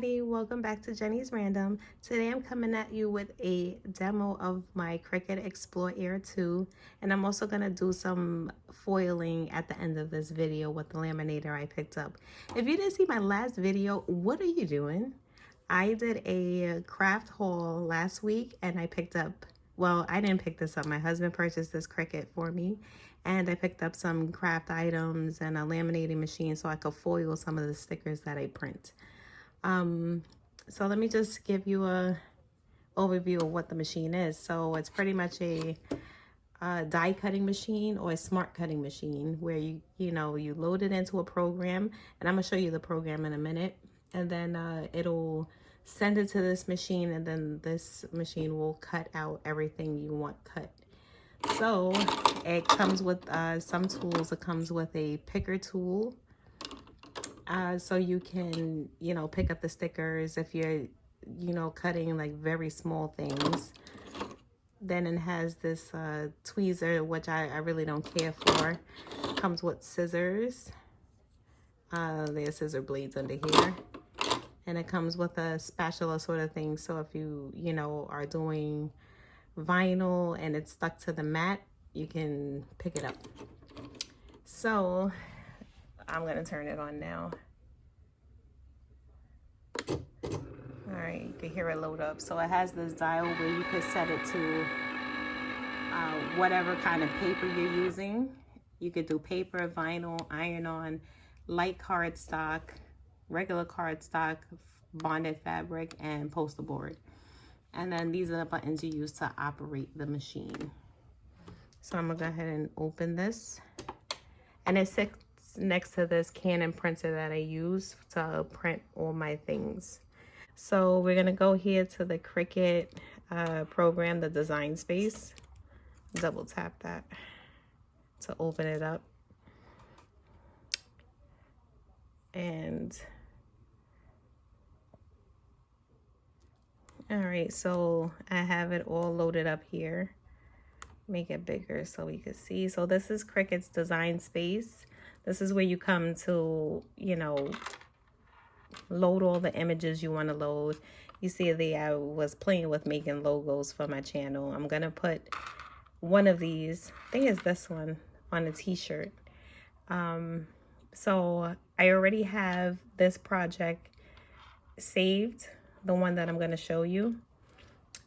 everybody, welcome back to Jenny's Random. Today I'm coming at you with a demo of my Cricut Explore Air 2, and I'm also going to do some foiling at the end of this video with the laminator I picked up. If you didn't see my last video, what are you doing? I did a craft haul last week and I picked up, well, I didn't pick this up, my husband purchased this Cricut for me, and I picked up some craft items and a laminating machine so I could foil some of the stickers that I print. So let me just give you a overview of what the machine is. So it's pretty much a die cutting machine or a smart cutting machine where you load it into a program, and I'm gonna show you the program in a minute, and then it'll send it to this machine, and then this machine will cut out everything you want cut. So it comes with some tools. It comes with a picker tool, so you can pick up the stickers if you're cutting like very small things. Then it has this tweezer, which I really don't care for. Comes with scissors. There's scissor blades under here, and it comes with a spatula sort of thing, so if you are doing vinyl and it's stuck to the mat, you can pick it up. So I'm gonna turn it on now. All right, you can hear it load up. So it has this dial where you can set it to whatever kind of paper you're using. You could do paper, vinyl, iron-on, light cardstock, regular cardstock, bonded fabric, and poster board. And then these are the buttons you use to operate the machine. So I'm gonna go ahead and open this. And it sits next to this Canon printer that I use to print all my things. So we're gonna go here to the Cricut program, the design space. Double tap that to open it up. And all right, so I have it all loaded up here. Make it bigger so we can see. So this is Cricut's design space. This is where you come to, load all the images you want to load. You see I was playing with making logos for my channel. I'm gonna put one of these, I think it's this one, on a t-shirt. So I already have this project saved, the one that I'm going to show you.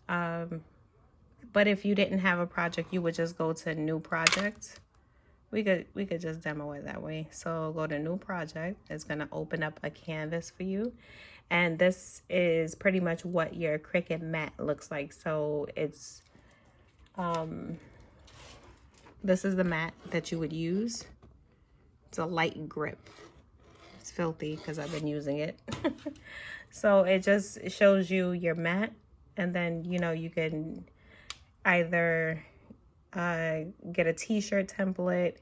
But if you didn't have a project, you would just go to new project. We could just demo it that way. So go to new project. It's going to open up a canvas for you. And this is pretty much what your Cricut mat looks like. So it's, this is the mat that you would use. It's a light grip. It's filthy because I've been using it. So it just shows you your mat, and then you can either get a t-shirt template,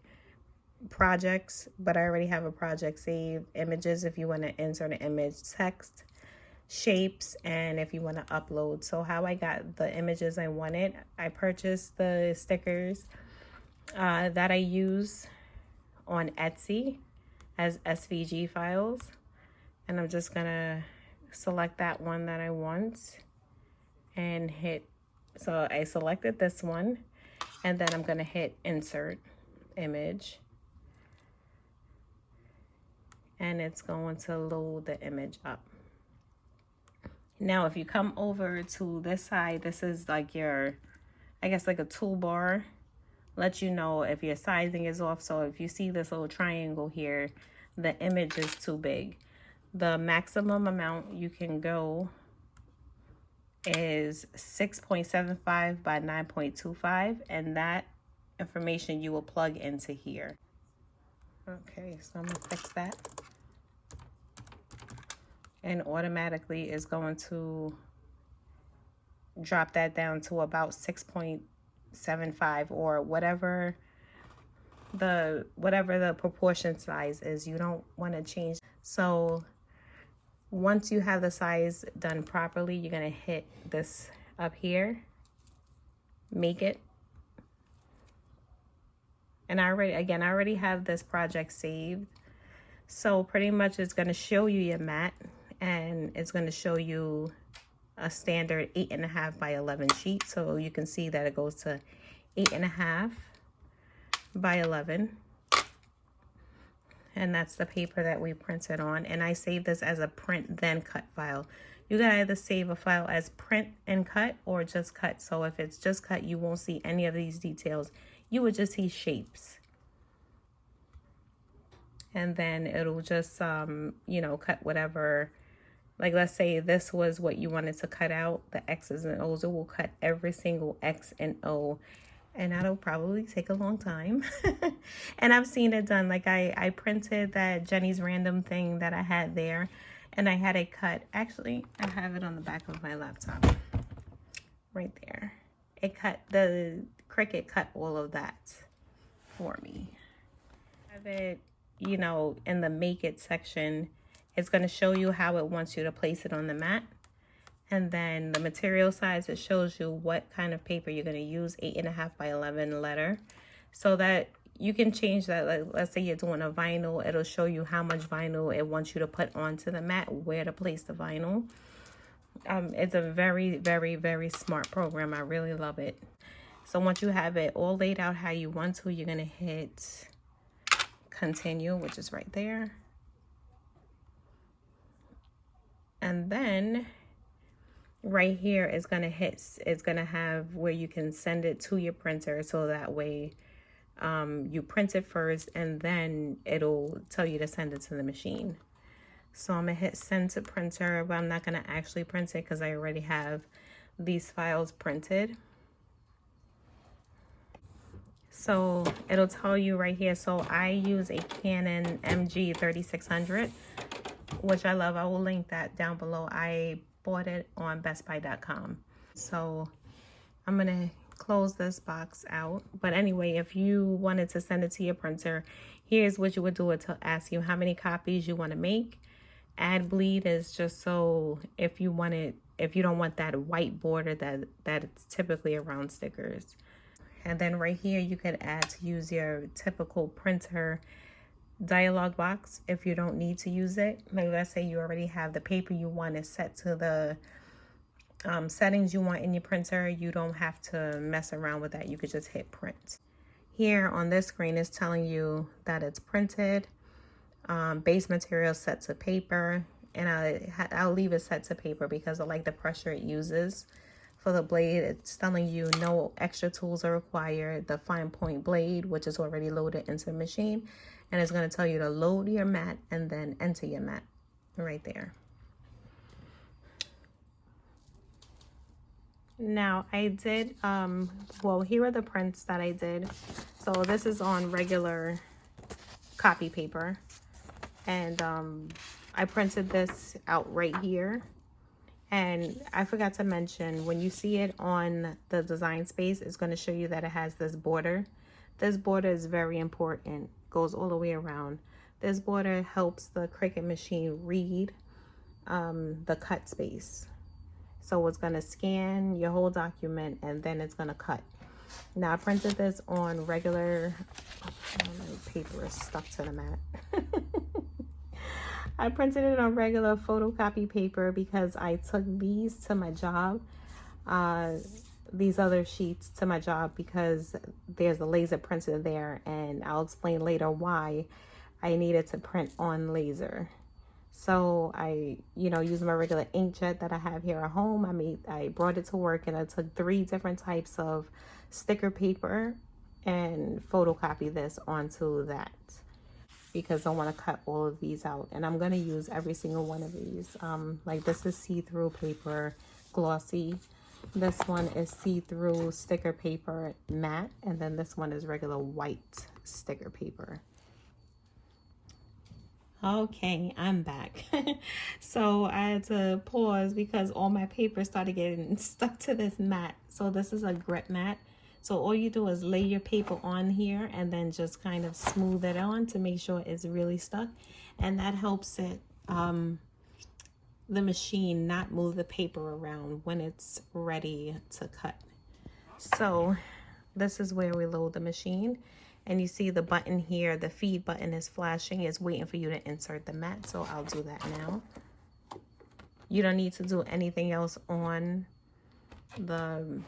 projects, but I already have a project saved, images if you want to insert an image, text, shapes, and if you want to upload. So how I got the images I wanted, I purchased the stickers that I use on Etsy as SVG files, and I'm just gonna select that one that I want and hit, so I selected this one, and then I'm gonna hit insert image, and it's going to load the image up. Now if you come over to this side, this is like your, I guess like a toolbar, let you know if your sizing is off. So if you see this little triangle here, the image is too big. The maximum amount you can go is 6.75 by 9.25, and that information you will plug into here. Okay, so I'm gonna fix that. And automatically is going to drop that down to about 6.75 or whatever the proportion size is. You don't want to change. So once you have the size done properly, you're going to hit this up here, make it. And I already have this project saved. So pretty much it's going to show you your mat, and it's going to show you a standard 8.5 by 11 sheet. So you can see that it goes to 8.5 by 11. And that's the paper that we printed on. And I saved this as a print then cut file. You can either save a file as print and cut or just cut. So if it's just cut, you won't see any of these details. You would just see shapes. And then it'll just, you know, cut whatever. Like, let's say this was what you wanted to cut out, the X's and O's. It will cut every single X and O. And that'll probably take a long time. And I've seen it done. Like I printed that JennysRandom thing that I had there. And I had it cut. Actually, I have it on the back of my laptop. Right there. It cut, the Cricut cut all of that for me. I have it, you know, in the make it section. It's going to show you how it wants you to place it on the mat. And then the material size, it shows you what kind of paper you're going to use, 8.5 by 11 letter. So that you can change that. Like, let's say you're doing a vinyl, it'll show you how much vinyl it wants you to put onto the mat, where to place the vinyl. It's a very, very, very smart program. I really love it. So once you have it all laid out how you want to, you're going to hit continue, which is right there. And then right here is going to hit, it's going to have where you can send it to your printer. So that way you print it first and then it'll tell you to send it to the machine. So I'm going to hit send to printer, but I'm not going to actually print it because I already have these files printed. So it'll tell you right here. So I use a Canon MG 3600, which I love. I will link that down below. I bought it on bestbuy.com. So I'm going to close this box out. But anyway, if you wanted to send it to your printer, here's what you would do. It to ask you how many copies you want to make. Add bleed is just so if you want it, if you don't want that white border that it's typically around stickers. And then right here you could add to use your typical printer dialog box if you don't need to use it. Like let's say you already have the paper you want is set to the settings you want in your printer. You don't have to mess around with that. You could just hit print. Here on this screen is telling you that it's printed. Base material set to paper, and I'll leave it set to paper because I like the pressure it uses. For the blade, it's telling you no extra tools are required. The fine point blade, which is already loaded into the machine, and it's going to tell you to load your mat and then enter your mat right there. Now I did, well, here are the prints that I did. So this is on regular copy paper. And I printed this out right here. And I forgot to mention, when you see it on the design space, it's going to show you that it has this border. This border is very important. Goes all the way around. This border helps the Cricut machine read the cut space. So it's going to scan your whole document and then it's going to cut. Now I printed this on regular, my paper is stuck to the mat. I printed it on regular photocopy paper because I took these to my job, these other sheets to my job because there's a laser printer there, and I'll explain later why I needed to print on laser. So I, used my regular inkjet that I have here at home. I brought it to work and I took 3 different types of sticker paper and photocopied this onto that, because I want to cut all of these out, and I'm going to use every single one of these. Like this is see-through paper, glossy. This one is see-through sticker paper, matte, and then this one is regular white sticker paper. Okay, I'm back. So I had to pause because all my paper started getting stuck to this mat. So this is a grip mat. So all you do is lay your paper on here and then just kind of smooth it on to make sure it's really stuck. And that helps it, the machine not move the paper around when it's ready to cut. So this is where we load the machine. And you see the button here, the feed button is flashing. It's waiting for you to insert the mat. So I'll do that now. You don't need to do anything else on the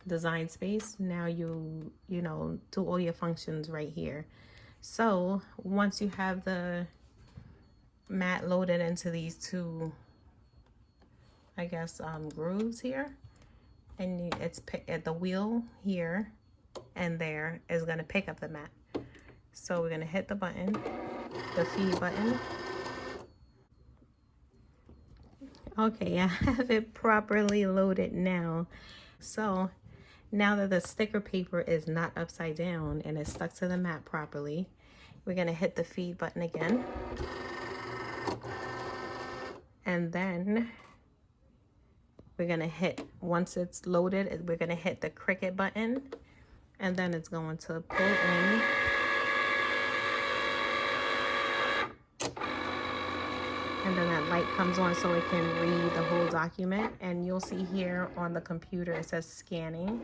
design space. Now you know, do all your functions right here. So once you have the mat loaded into these two, I guess, grooves here, and it's at the wheel here and there is going to pick up the mat. So we're going to hit the button, the feed button. Okay, I have it properly loaded now. So now that the sticker paper is not upside down and it's stuck to the mat properly, we're going to hit the feed button again. And then we're going to hit, once it's loaded, we're going to hit the Cricut button, and then it's going to pull in. And then that light comes on so it can read the whole document. And you'll see here on the computer it says scanning.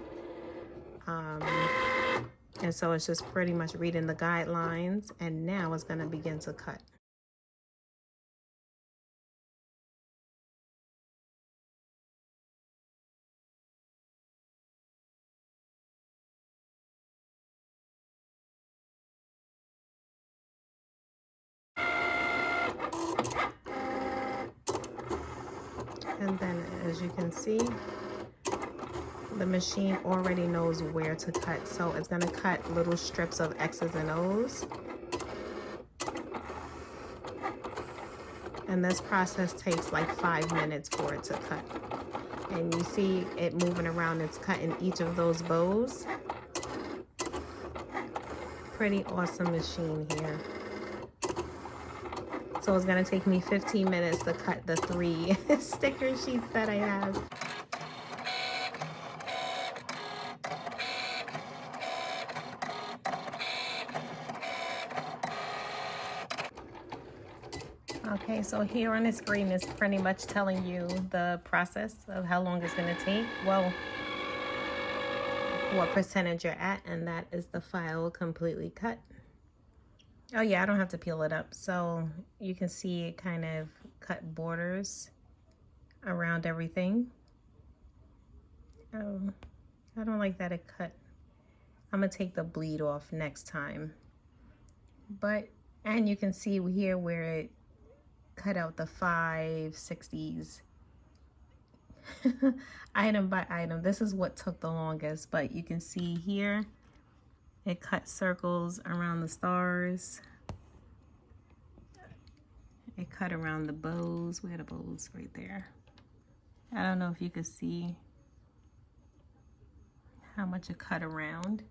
And so it's just pretty much reading the guidelines. And now it's going to begin to cut. And then, as you can see, the machine already knows where to cut. So it's going to cut little strips of X's and O's. And this process takes like 5 minutes for it to cut. And you see it moving around. It's cutting each of those bows. Pretty awesome machine here. So it's going to take me 15 minutes to cut the 3 sticker sheets that I have. Okay, so here on the screen is pretty much telling you the process of how long it's going to take. Well, what percentage you're at, and that is the file completely cut. Oh yeah, I don't have to peel it up. So you can see it kind of cut borders around everything. I don't like that it cut. I'm gonna take the bleed off next time. And you can see here where it cut out the 5/60s. Item by item. This is what took the longest, but you can see here it cut circles around the stars. It cut around the bows. Where are the bows? Right there. I don't know if you can see how much it cut around.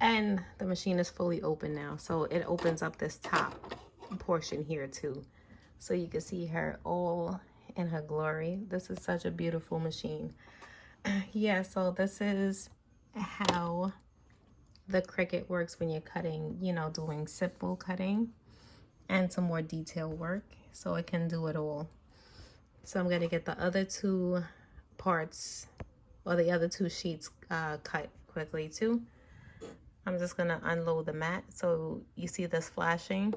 And the machine is fully open now, so it opens up this top portion here too, so you can see her all in her glory. This is such a beautiful machine. Yeah, so this is how the Cricut works when you're cutting, you know, doing simple cutting and some more detailed work. So it can do it all. So I'm going to get the other 2 parts, or the other 2 sheets cut quickly too. I'm just going to unload the mat. So you see this flashing.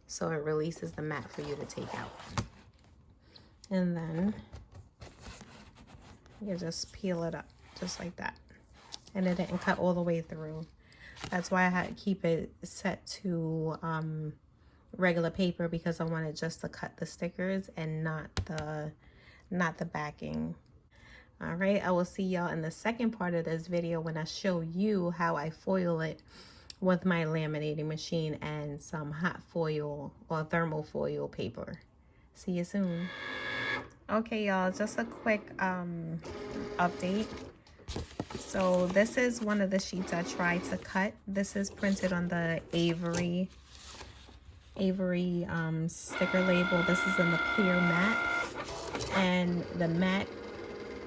So it releases the mat for you to take out. And then you just peel it up just like that. And it didn't cut all the way through. That's why I had to keep it set to regular paper, because I wanted just to cut the stickers and not the backing. All right, I will see y'all in the second part of this video when I show you how I foil it with my laminating machine and some hot foil or thermal foil paper. See you soon. Okay, y'all, just a quick update. So this is one of the sheets I tried to cut. This is printed on the Avery sticker label. This is in the clear matte, and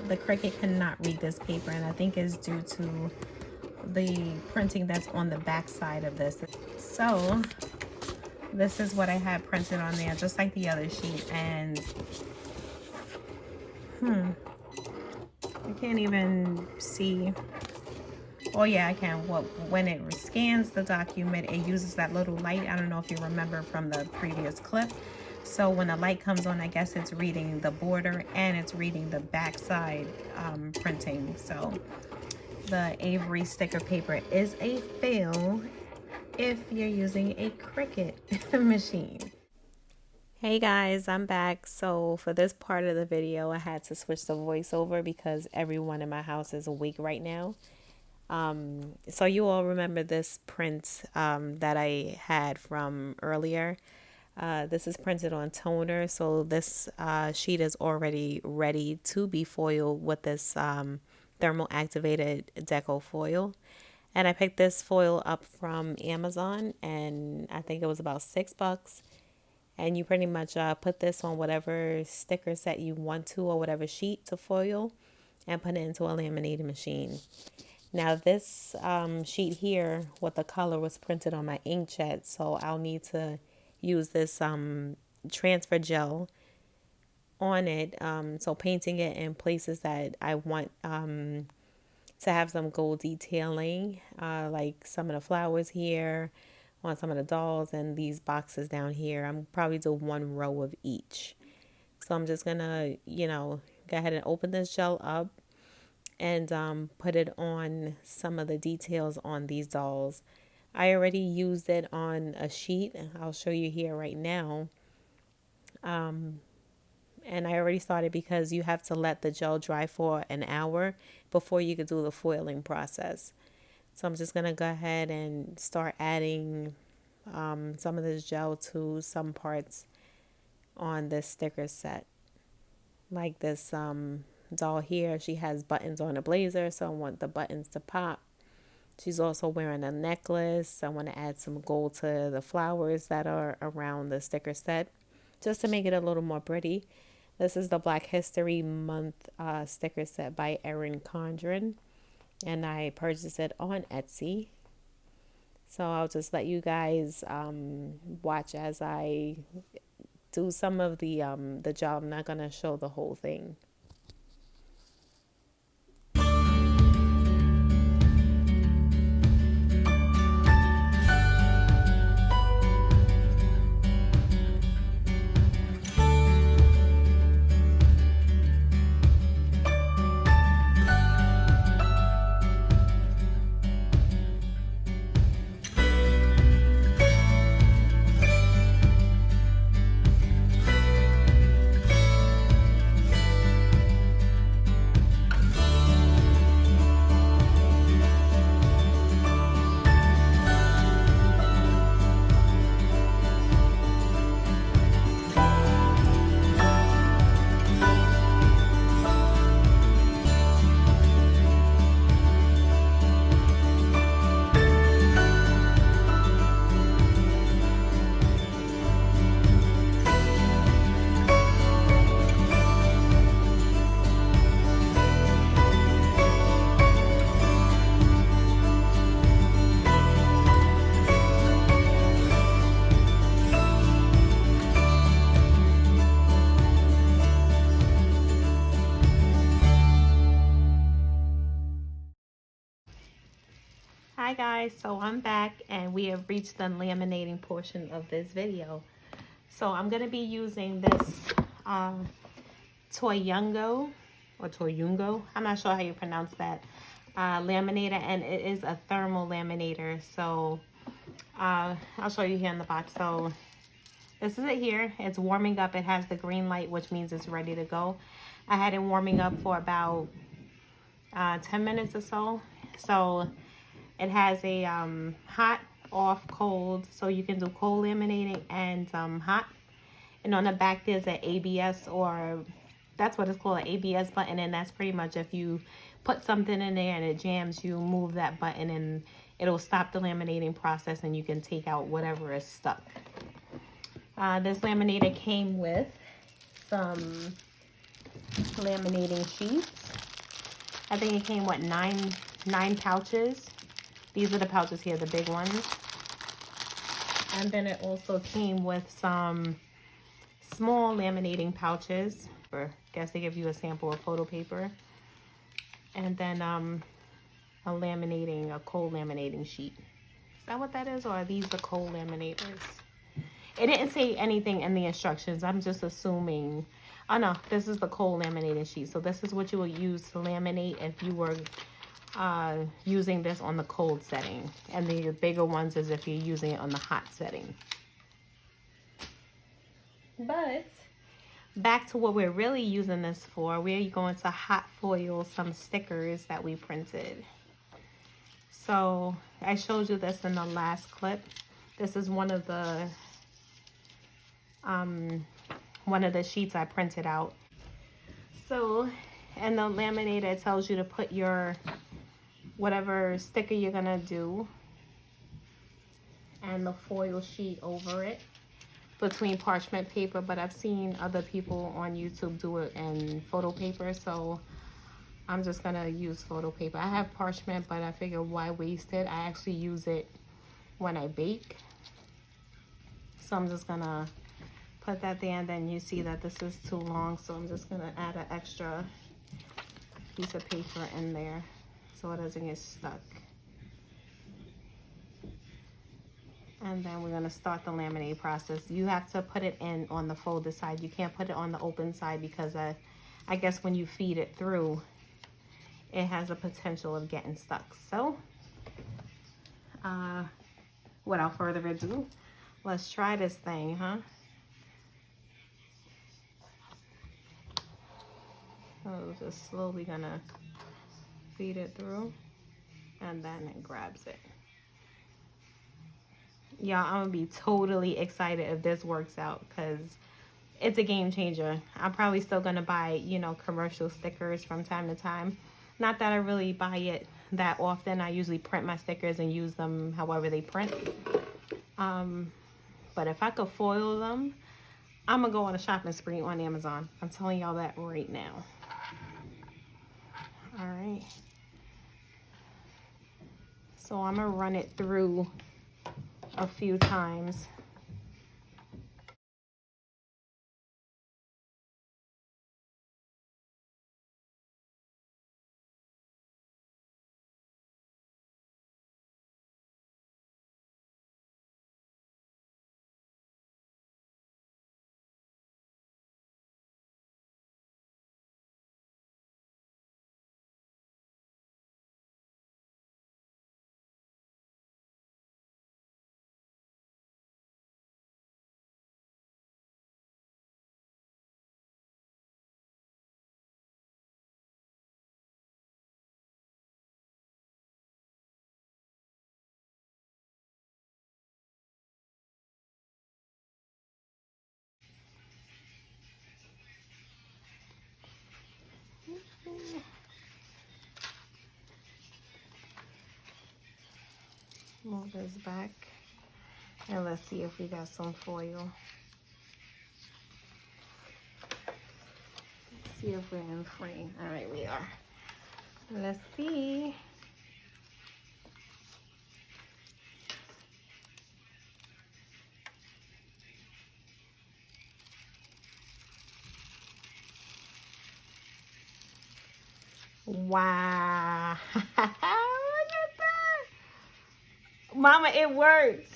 the Cricut cannot read this paper, and I think it's due to the printing that's on the back side of this. So this is what I had printed on there, just like the other sheet. And I can't even see. Oh yeah, I can. When it scans the document, it uses that little light. I don't know if you remember from the previous clip. So when the light comes on, I guess it's reading the border and it's reading the backside printing. So the Avery sticker paper is a fail if you're using a Cricut machine. Hey guys, I'm back. So for this part of the video, I had to switch the voiceover because everyone in my house is awake right now. So you all remember this print that I had from earlier. This is printed on toner, so this sheet is already ready to be foiled with this thermal activated deco foil. And I picked this foil up from Amazon, and I think it was about $6. And you pretty much put this on whatever sticker set you want to, or whatever sheet to foil, and put it into a laminating machine. Now this sheet here with the color was printed on my inkjet, so I'll need to use this transfer gel on it. So painting it in places that I want to have some gold detailing, like some of the flowers here, on some of the dolls, and these boxes down here. I'm probably do 1 row of each. So I'm just gonna, go ahead and open this gel up and put it on some of the details on these dolls. I already used it on a sheet. I'll show you here right now. And I already started because you have to let the gel dry for an hour before you could do the foiling process. So I'm just going to go ahead and start adding some of this gel to some parts on this sticker set. Like this doll here, she has buttons on a blazer, so I want the buttons to pop. She's also wearing a necklace. I want to add some gold to the flowers that are around the sticker set, just to make it a little more pretty. This is the Black History Month sticker set by Erin Condren, and I purchased it on Etsy. So I'll just let you guys watch as I do some of the job. I'm not going to show the whole thing. Hi guys, so I'm back and we have reached the laminating portion of this video. So I'm going to be using this Toyungo, I'm not sure how you pronounce that, laminator, and it is a thermal laminator. So I'll show you here in the box. So this is it here. It's warming up. It has the green light, which means it's ready to go. I had it warming up for about 10 minutes or so. So it has a hot, off, cold, so you can do cold laminating and hot. And on the back there's an ABS, or that's what it's called, an ABS button, and that's pretty much if you put something in there and it jams, you move that button and it'll stop the laminating process and you can take out whatever is stuck. This laminator came with some laminating sheets. I think it came with nine pouches. These are the pouches here, the big ones. And then it also came with some small laminating pouches. I guess they give you a sample of photo paper. And then a cold laminating sheet. Is that what that is? Or are these the cold laminators? It didn't say anything in the instructions. I'm just assuming. Oh no, this is the cold laminated sheet. So this is what you would use to laminate if you were using this on the cold setting. And the bigger ones is if you're using it on the hot setting. But back to what we're really using this for. We're going to hot foil some stickers that we printed. So I showed you this in the last clip. This is one of the sheets I printed out. So in the laminator, it tells you to put your whatever sticker you're gonna do and the foil sheet over it between parchment paper, but I've seen other people on YouTube do it in photo paper, so I'm just gonna use photo paper. I have parchment, but I figure why waste it? I actually use it when I bake. So I'm just gonna put that there, and then you see that this is too long, so I'm just gonna add an extra piece of paper in there so it doesn't get stuck. And then we're gonna start the laminate process. You have to put it in on the folded side. You can't put it on the open side because I guess when you feed it through, it has a potential of getting stuck. So, without further ado, let's try this thing, huh? So just slowly gonna feed it through, and then it grabs it. Y'all, I'm gonna be totally excited if this works out because it's a game changer. I'm probably still gonna buy, you know, commercial stickers from time to time. Not that I really buy it that often. I usually print my stickers and use them however they print. But if I could foil them, I'm gonna go on a shopping spree on Amazon. I'm telling y'all that right now. All right. So I'm gonna run it through a few times. Move this back and let's see if we got some foil. Let's see if we're in frame. All right, we are. Let's see. Wow. Look at that. Mama, it worked.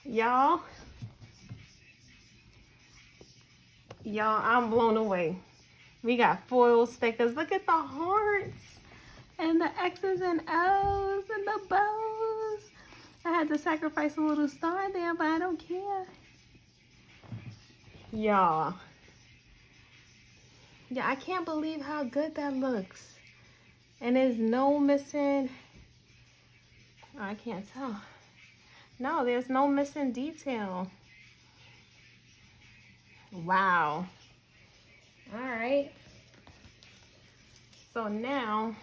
Y'all, I'm blown away. We got foil stickers. Look at the hearts and the X's and O's and the bows. I had to sacrifice a little star there, but I don't care. Y'all. Yeah, I can't believe how good that looks. And there's no missing, I can't tell. No, there's no missing detail. Wow. All right. So now,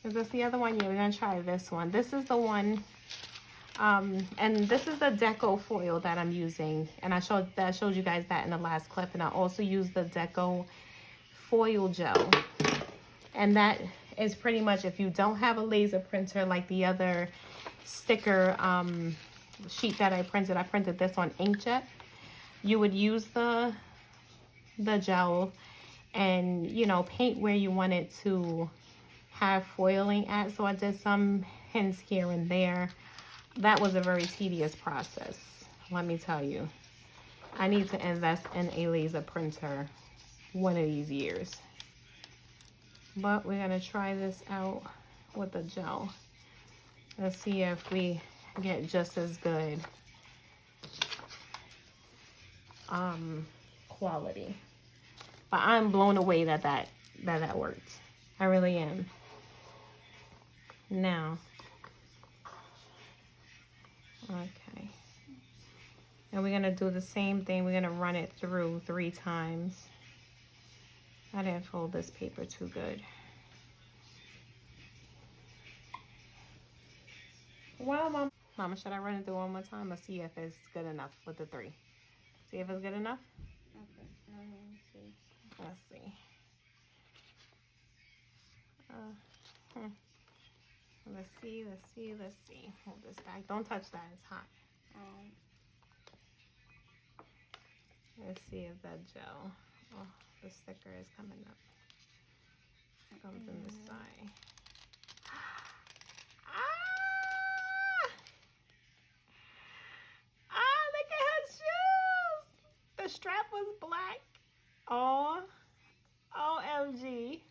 is this the other one? Yeah, we're gonna try this one. This is the one, and this is the Deco foil that I'm using. And I showed you guys that in the last clip. And I also use the Deco foil gel. And that is pretty much, if you don't have a laser printer like the other sticker sheet that I printed this on inkjet, you would use the gel and, you know, paint where you want it to have foiling at. So I did some hints here and there. that was a very tedious process. Let me tell you. I need to invest in a laser printer one of these years. But we're going to try this out with the gel. Let's see if we get just as good quality. But I'm blown away that worked. I really am. Now, okay. And we're gonna do the same thing. We're gonna run it through 3 times. I didn't fold this paper too good. Well, Mama, should I run it through one more time or see if it's good enough with the 3? See if it's good enough? Okay, let me see. Let's see. Let's see. Hold this back. Don't touch that. It's hot. Let's see if that gel. Oh, the sticker is coming up. It comes in this side. Look at her shoes. The strap was black. Oh, OMG.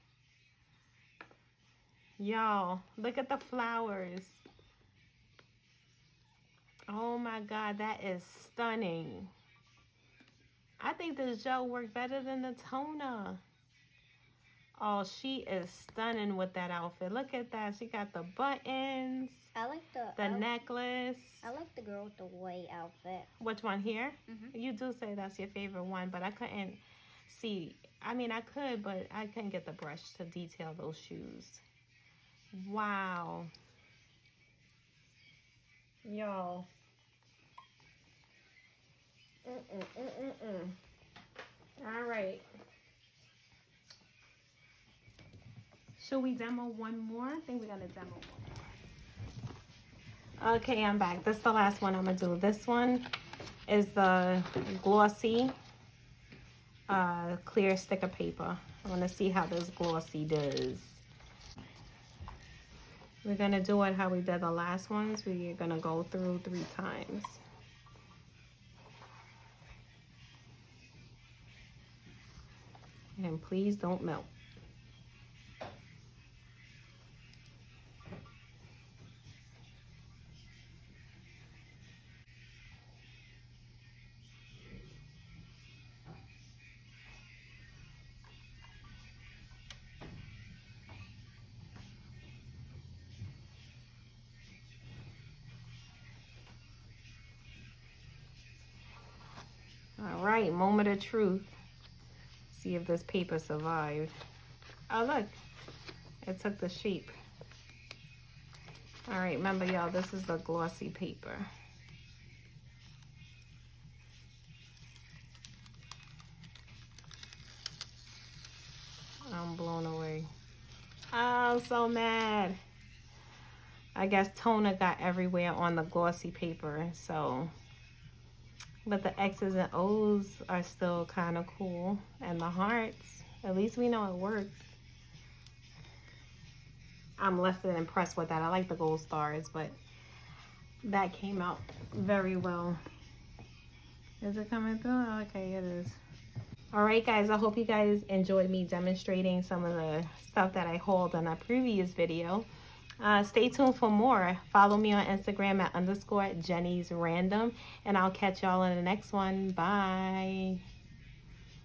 Y'all, look at the flowers. Oh my God, that is stunning. I think this gel worked better than the toner. Oh, she is stunning with that outfit. Look at that. She got the buttons. I like the necklace. I like the girl with the white outfit. Which one here? Mm-hmm. You do say that's your favorite one, but I couldn't see. I mean, I could, but I couldn't get the brush to detail those shoes. Wow. Y'all. All right. Should we demo one more? I think we're going to demo one more. Okay, I'm back. This is the last one I'm going to do. This one is the glossy clear sticker paper. I want to see how this glossy does. We're going to do it how we did the last ones. We're going to go through 3 times. And please don't melt. All right, moment of truth. See if this paper survived. Oh, look. It took the shape. All right, remember, y'all, this is the glossy paper. I'm blown away. Oh, I'm so mad. I guess toner got everywhere on the glossy paper, so... But the X's and O's are still kind of cool. And the hearts, at least we know it works. I'm less than impressed with that. I like the gold stars, but that came out very well. Is it coming through? Okay, it is. All right, guys, I hope you guys enjoyed me demonstrating some of the stuff that I hauled in a previous video. Stay tuned for more. Follow me on Instagram at _JennysRandom, and I'll catch y'all in the next one. Bye.